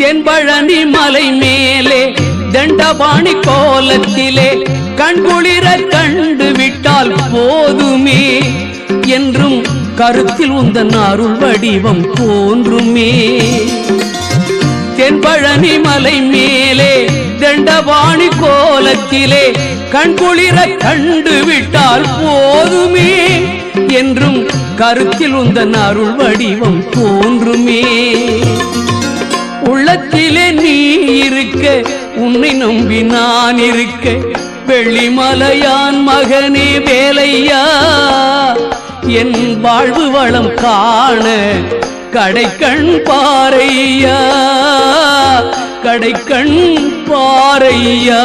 தென்பழனி மலை மேலே தண்டபாணி கோலத்திலே கண்குளிர கண்டு விட்டால் போதுமே என்றும் கருத்தில் உந்தன் அருள் வடிவம் தோன்றுமே. தென்பழனி மலை மேலே தண்டபாணி கோலத்திலே கண்குளிர கண்டு விட்டால் போதுமே என்றும் கருத்தில் உந்தன் அருள் வடிவம் தோன்றுமே. உள்ளத்திலே நீ இருக்க உன்னை நம்பி நான் இருக்க வெள்ளிமலையான் மகனே வேலையா என் வாழ்வு வளம் காண கடைக்கண் பாரையா கடைக்கண் பாரையா.